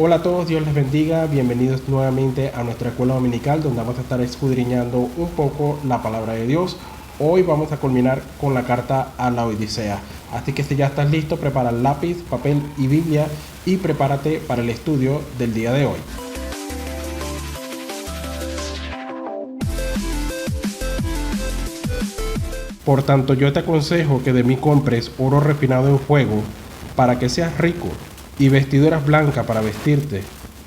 Hola a todos, Dios les bendiga, bienvenidos nuevamente a nuestra escuela dominical donde vamos a estar escudriñando un poco la palabra de Dios. Hoy vamos a culminar con la carta a la Odisea, así que si ya estás listo, prepara lápiz, papel y Biblia y prepárate para el estudio del día de hoy. Por tanto, yo te aconsejo que de mí compres oro refinado en fuego, para que seas rico, y vestiduras blancas para vestirte,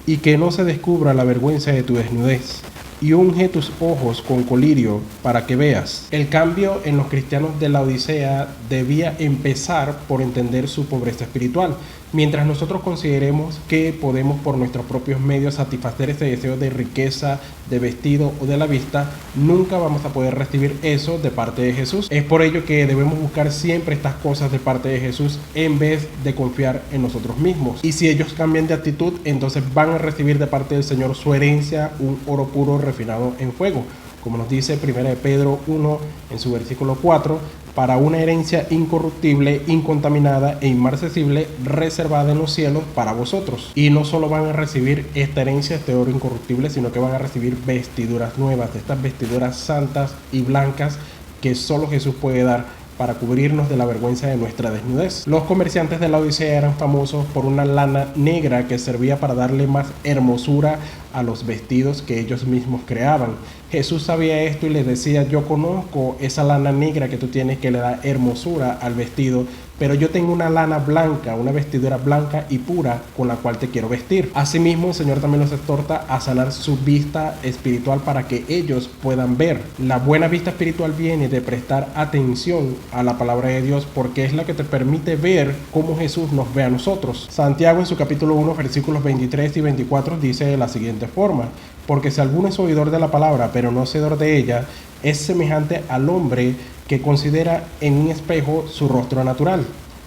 y que no se descubra la vergüenza de tu desnudez, y unge tus ojos con colirio para que veas. El cambio en los cristianos de la Odisea debía empezar por entender su pobreza espiritual. Mientras nosotros consideremos que podemos por nuestros propios medios satisfacer ese deseo de riqueza, de vestido o de la vista, nunca vamos a poder recibir eso de parte de Jesús. Es por ello que debemos buscar siempre estas cosas de parte de Jesús en vez de confiar en nosotros mismos. Y si ellos cambian de actitud, entonces van a recibir de parte del Señor su herencia, un oro puro refinado en fuego. Como nos dice 1 Pedro 1 en su versículo 4, para una herencia incorruptible, incontaminada e inmarcesible, reservada en los cielos para vosotros. Y no solo van a recibir esta herencia, este oro incorruptible, sino que van a recibir vestiduras nuevas, estas vestiduras santas y blancas que solo Jesús puede dar para cubrirnos de la vergüenza de nuestra desnudez. Los comerciantes de la Odisea eran famosos por una lana negra que servía para darle más hermosura a los vestidos que ellos mismos creaban. Jesús sabía esto y les decía: yo conozco esa lana negra que tú tienes que le da hermosura al vestido, pero yo tengo una lana blanca, una vestidura blanca y pura con la cual te quiero vestir. Asimismo, el Señor también los exhorta a sanar su vista espiritual para que ellos puedan ver. La buena vista espiritual viene de prestar atención a la palabra de Dios, porque es la que te permite ver cómo Jesús nos ve a nosotros. Santiago en su capítulo 1, versículos 23 y 24 dice de la siguiente forma: porque si alguno es oidor de la palabra, pero no hacedor de ella, es semejante al hombre que considera en un espejo su rostro natural,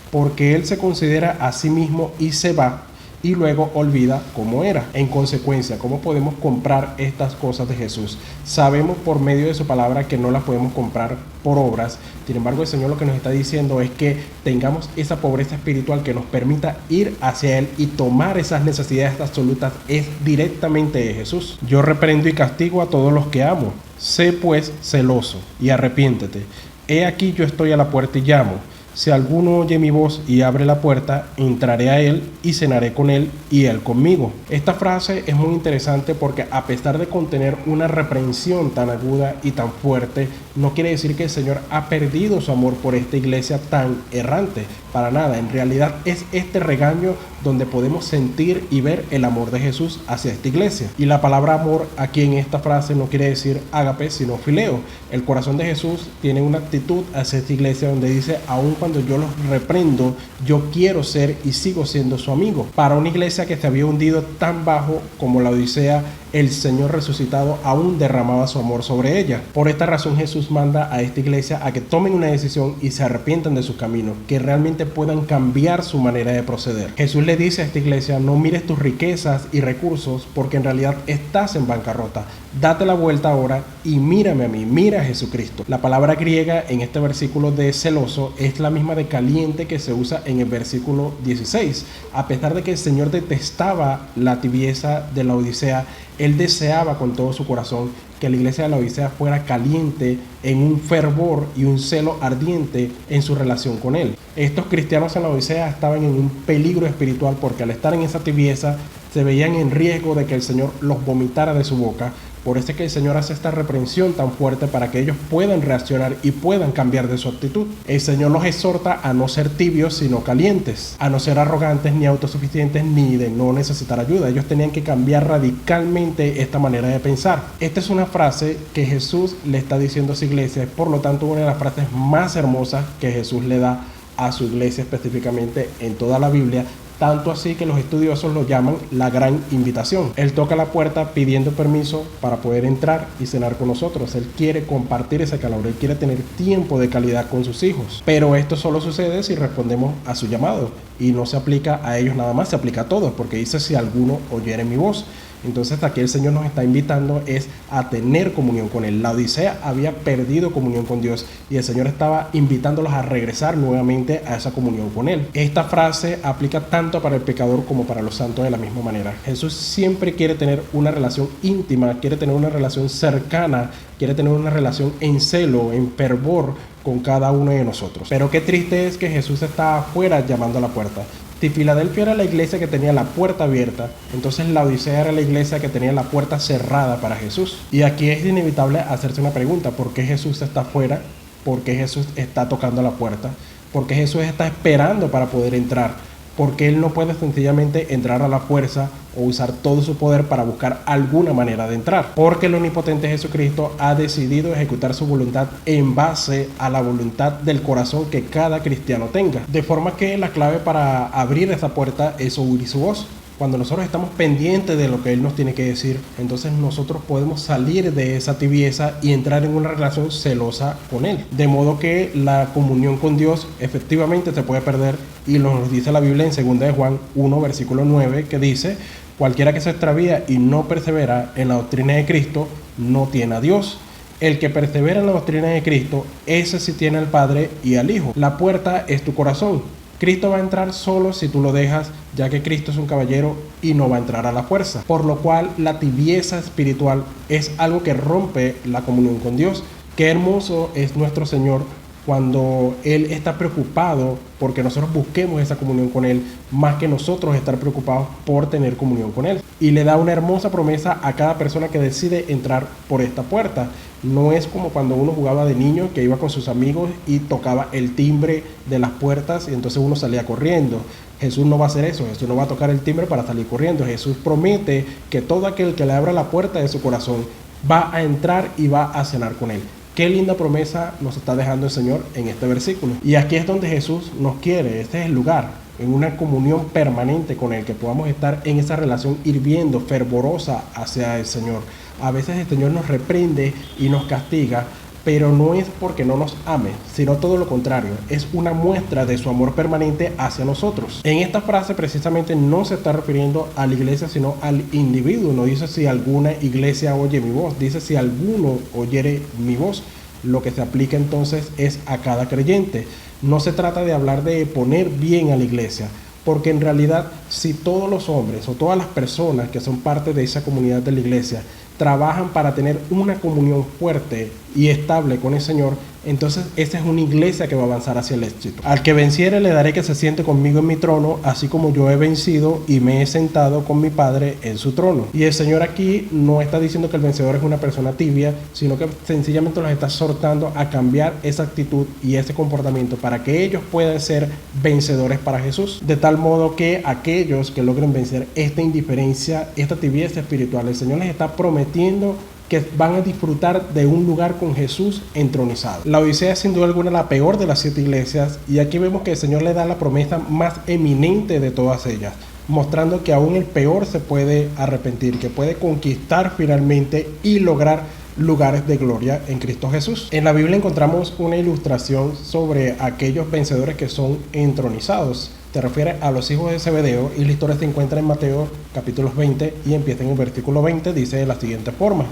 porque él se considera a sí mismo y se va, y luego olvida cómo era. En consecuencia, ¿cómo podemos comprar estas cosas de Jesús? Sabemos por medio de su palabra que no las podemos comprar por obras. Sin embargo, el Señor lo que nos está diciendo es que tengamos esa pobreza espiritual que nos permita ir hacia Él y tomar esas necesidades absolutas es directamente de Jesús. Yo reprendo y castigo a todos los que amo. Sé pues celoso y arrepiéntete. He aquí yo estoy a la puerta y llamo. Si alguno oye mi voz y abre la puerta, entraré a él y cenaré con él y él conmigo. Esta frase es muy interesante porque a pesar de contener una reprensión tan aguda y tan fuerte, no quiere decir que el Señor ha perdido su amor por esta iglesia tan errante. Para nada, en realidad es este regaño donde podemos sentir y ver el amor de Jesús hacia esta iglesia. Y la palabra amor aquí en esta frase no quiere decir ágape, sino fileo. El corazón de Jesús tiene una actitud hacia esta iglesia donde dice: aun cuando yo los reprendo, yo quiero ser y sigo siendo su amigo. Para una iglesia que se había hundido tan bajo como la Odisea, el Señor resucitado aún derramaba su amor sobre ella. Por esta razón Jesús manda a esta iglesia a que tomen una decisión y se arrepientan de sus caminos, que realmente puedan cambiar su manera de proceder. Jesús le dice a esta iglesia: no mires tus riquezas y recursos, porque en realidad estás en bancarrota. Date la vuelta ahora y mírame a mí, mira a Jesucristo. La palabra griega en este versículo de celoso es la misma de caliente que se usa en el versículo 16. A pesar de que el Señor detestaba la tibieza de la Odisea, Él deseaba con todo su corazón que la iglesia de la Odisea fuera caliente en un fervor y un celo ardiente en su relación con Él. Estos cristianos en la Odisea estaban en un peligro espiritual porque al estar en esa tibieza se veían en riesgo de que el Señor los vomitara de su boca. Por eso es que el Señor hace esta reprensión tan fuerte para que ellos puedan reaccionar y puedan cambiar de su actitud. El Señor los exhorta a no ser tibios, sino calientes, a no ser arrogantes ni autosuficientes ni de no necesitar ayuda. Ellos tenían que cambiar radicalmente esta manera de pensar. Esta es una frase que Jesús le está diciendo a su iglesia, es por lo tanto una de las frases más hermosas que Jesús le da a su iglesia específicamente en toda la Biblia. Tanto así que los estudiosos lo llaman la gran invitación. Él toca la puerta pidiendo permiso para poder entrar y cenar con nosotros. Él quiere compartir ese calor, él quiere tener tiempo de calidad con sus hijos. Pero esto solo sucede si respondemos a su llamado. Y no se aplica a ellos nada más, se aplica a todos, porque dice: si alguno oyere mi voz. Entonces aquí el Señor nos está invitando es a tener comunión con Él. La Odisea había perdido comunión con Dios y el Señor estaba invitándolos a regresar nuevamente a esa comunión con Él. Esta frase aplica tanto para el pecador como para los santos de la misma manera. Jesús siempre quiere tener una relación íntima, quiere tener una relación cercana, quiere tener una relación en celo, en fervor con cada uno de nosotros. Pero qué triste es que Jesús está afuera llamando a la puerta. Si Filadelfia era la iglesia que tenía la puerta abierta, entonces la Odisea era la iglesia que tenía la puerta cerrada para Jesús. Y aquí es inevitable hacerse una pregunta: ¿por qué Jesús está afuera? ¿Por qué Jesús está tocando la puerta? ¿Por qué Jesús está esperando para poder entrar? Porque Él no puede sencillamente entrar a la fuerza o usar todo su poder para buscar alguna manera de entrar. Porque el omnipotente Jesucristo ha decidido ejecutar su voluntad en base a la voluntad del corazón que cada cristiano tenga. De forma que la clave para abrir esa puerta es oír su voz. Cuando nosotros estamos pendientes de lo que Él nos tiene que decir, entonces nosotros podemos salir de esa tibieza y entrar en una relación celosa con Él. De modo que la comunión con Dios efectivamente se puede perder, y nos dice la Biblia en 2 de Juan 1, versículo 9, que dice: cualquiera que se extravía y no persevera en la doctrina de Cristo, no tiene a Dios. El que persevera en la doctrina de Cristo, ese sí tiene al Padre y al Hijo. La puerta es tu corazón. Cristo va a entrar solo si tú lo dejas, ya que Cristo es un caballero y no va a entrar a la fuerza. Por lo cual la tibieza espiritual es algo que rompe la comunión con Dios. Qué hermoso es nuestro Señor cuando Él está preocupado porque nosotros busquemos esa comunión con Él, más que nosotros estar preocupados por tener comunión con Él. Y le da una hermosa promesa a cada persona que decide entrar por esta puerta. No es como cuando uno jugaba de niño, que iba con sus amigos y tocaba el timbre de las puertas y entonces uno salía corriendo. Jesús no va a hacer eso. Jesús no va a tocar el timbre para salir corriendo. Jesús promete que todo aquel que le abra la puerta de su corazón va a entrar y va a cenar con Él. Qué linda promesa nos está dejando el Señor en este versículo. Y aquí es donde Jesús nos quiere. Este es el lugar, en una comunión permanente con Él, que podamos estar en esa relación hirviendo, fervorosa hacia el Señor. A veces el Señor nos reprende y nos castiga, pero no es porque no nos ame, sino todo lo contrario. Es una muestra de su amor permanente hacia nosotros. En esta frase precisamente no se está refiriendo a la iglesia, sino al individuo. No dice si alguna iglesia oye mi voz, dice si alguno oyere mi voz. Lo que se aplica entonces es a cada creyente. No se trata de hablar de poner bien a la iglesia, porque en realidad si todos los hombres o todas las personas que son parte de esa comunidad de la iglesia trabajan para tener una comunión fuerte y estable con el Señor, entonces esa es una iglesia que va a avanzar hacia el éxito. Al que venciere le daré que se siente conmigo en mi trono, así como yo he vencido y me he sentado con mi Padre en su trono. Y el Señor aquí no está diciendo que el vencedor es una persona tibia, sino que sencillamente los está exhortando a cambiar esa actitud y ese comportamiento para que ellos puedan ser vencedores para Jesús. De tal modo que aquellos que logren vencer esta indiferencia, esta tibieza espiritual, el Señor les está prometiendo que van a disfrutar de un lugar con Jesús entronizado. La Odisea es sin duda alguna la peor de las 7 iglesias, y aquí vemos que el Señor le da la promesa más eminente de todas ellas, mostrando que aún el peor se puede arrepentir, que puede conquistar finalmente y lograr lugares de gloria en Cristo Jesús. En la Biblia encontramos una ilustración sobre aquellos vencedores que son entronizados. Se refiere a los hijos de Zebedeo, y la historia se encuentra en Mateo capítulos 20 y empieza en el versículo 20. Dice de la siguiente forma: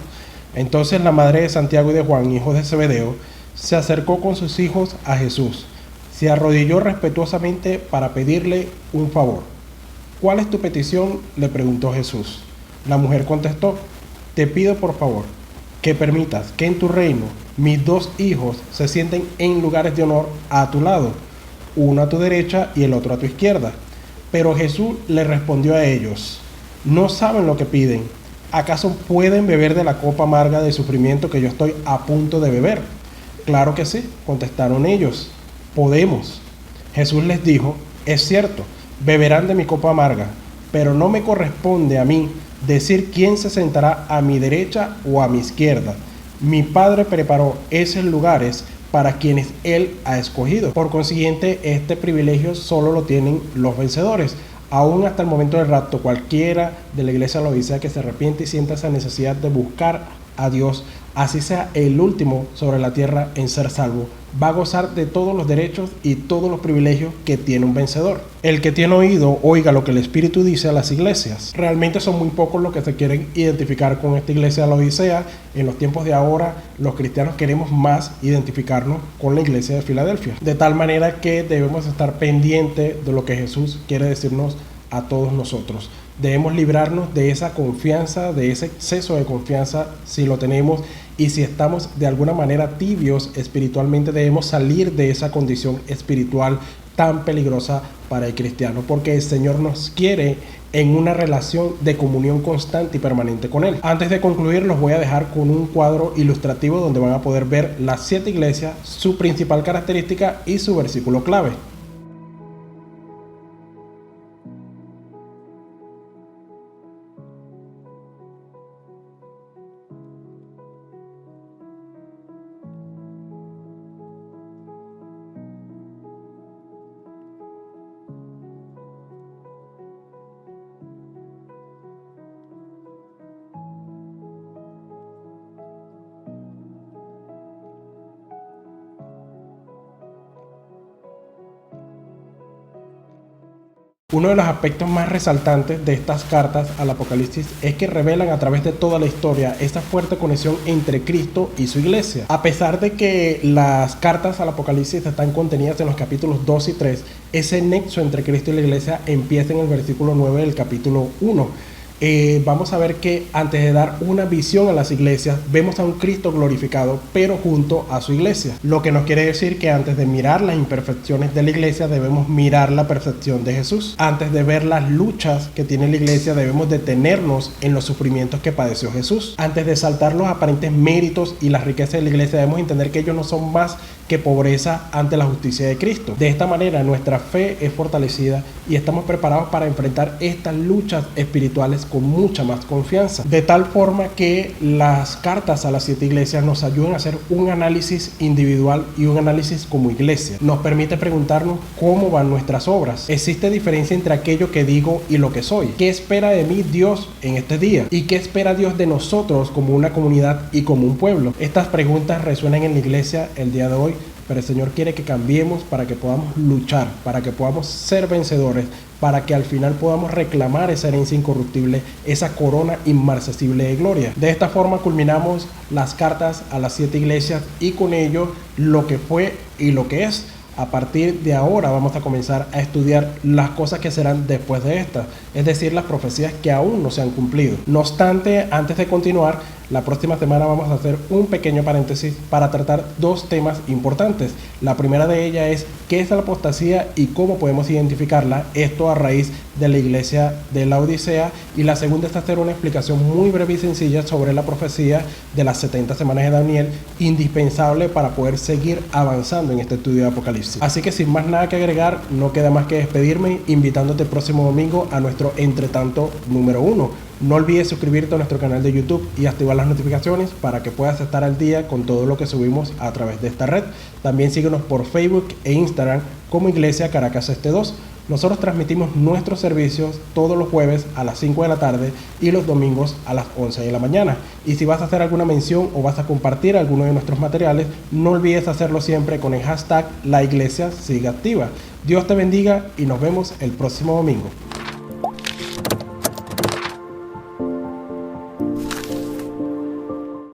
entonces la madre de Santiago y de Juan, hijos de Zebedeo, se acercó con sus hijos a Jesús, se arrodilló respetuosamente para pedirle un favor. ¿Cuál es tu petición?, le preguntó Jesús. La mujer contestó: te pido por favor que permitas que en tu reino mis 2 hijos se sienten en lugares de honor a tu lado, uno a tu derecha y el otro a tu izquierda. Pero Jesús le respondió a ellos: no saben lo que piden. ¿Acaso pueden beber de la copa amarga de sufrimiento que yo estoy a punto de beber? Claro que sí, contestaron ellos, podemos. Jesús les dijo: es cierto, beberán de mi copa amarga, pero no me corresponde a mí decir quién se sentará a mi derecha o a mi izquierda. Mi Padre preparó esos lugares para quienes Él ha escogido. Por consiguiente, este privilegio solo lo tienen los vencedores. Aún hasta el momento del rapto, cualquiera de la iglesia de la Odisea que se arrepiente y sienta esa necesidad de buscar a Dios, así sea el último sobre la tierra en ser salvo, va a gozar de todos los derechos y todos los privilegios que tiene un vencedor. El que tiene oído, oiga lo que el Espíritu dice a las iglesias. Realmente son muy pocos los que se quieren identificar con esta iglesia de la Odisea. En los tiempos de ahora, los cristianos queremos más identificarnos con la iglesia de Filadelfia. De tal manera que debemos estar pendientes de lo que Jesús quiere decirnos a todos nosotros. Debemos librarnos de esa confianza, de ese exceso de confianza si lo tenemos, y si estamos de alguna manera tibios espiritualmente, debemos salir de esa condición espiritual tan peligrosa para el cristiano, porque el Señor nos quiere en una relación de comunión constante y permanente con Él. Antes de concluir, los voy a dejar con un cuadro ilustrativo donde van a poder ver las 7 iglesias, su principal característica y su versículo clave. Uno de los aspectos más resaltantes de estas cartas al Apocalipsis es que revelan a través de toda la historia esa fuerte conexión entre Cristo y su iglesia. A pesar de que las cartas al Apocalipsis están contenidas en los capítulos 2 y 3, ese nexo entre Cristo y la iglesia empieza en el versículo 9 del capítulo 1. Vamos a ver que antes de dar una visión a las iglesias, vemos a un Cristo glorificado, pero junto a su iglesia. Lo que nos quiere decir que antes de mirar las imperfecciones de la iglesia, debemos mirar la perfección de Jesús. Antes de ver las luchas que tiene la iglesia, debemos detenernos en los sufrimientos que padeció Jesús. Antes de saltar los aparentes méritos y las riquezas de la iglesia, debemos entender que ellos no son más que pobreza ante la justicia de Cristo. De esta manera, nuestra fe es fortalecida y estamos preparados para enfrentar estas luchas espirituales con mucha más confianza. De tal forma que las cartas a las 7 iglesias nos ayudan a hacer un análisis individual y un análisis como iglesia. Nos permite preguntarnos cómo van nuestras obras. ¿Existe diferencia entre aquello que digo y lo que soy? ¿Qué espera de mí Dios en este día? ¿Y qué espera Dios de nosotros como una comunidad y como un pueblo? Estas preguntas resuenan en la iglesia el día de hoy, pero el Señor quiere que cambiemos para que podamos luchar, para que podamos ser vencedores, para que al final podamos reclamar esa herencia incorruptible, esa corona inmarcesible de gloria. De esta forma culminamos las cartas a las 7 iglesias y con ello lo que fue y lo que es. A partir de ahora vamos a comenzar a estudiar las cosas que serán después de estas, es decir, las profecías que aún no se han cumplido. No obstante, antes de continuar, la próxima semana vamos a hacer un pequeño paréntesis para tratar 2 temas importantes. La primera de ellas es qué es la apostasía y cómo podemos identificarla, esto a raíz de la iglesia de la Odisea, y la segunda es hacer una explicación muy breve y sencilla sobre la profecía de las 70 semanas de Daniel, indispensable para poder seguir avanzando en este estudio de Apocalipsis. Así que sin más nada que agregar, no queda más que despedirme invitándote el próximo domingo a nuestro Entretanto número 1. No olvides suscribirte a nuestro canal de YouTube y activar las notificaciones para que puedas estar al día con todo lo que subimos a través de esta red. También síguenos por Facebook e Instagram como Iglesia Caracas Este 2. Nosotros transmitimos nuestros servicios todos los jueves a las 5 de la tarde y los domingos a las 11 de la mañana. Y si vas a hacer alguna mención o vas a compartir alguno de nuestros materiales, no olvides hacerlo siempre con el hashtag La Iglesia Sigue Activa. Dios te bendiga y nos vemos el próximo domingo.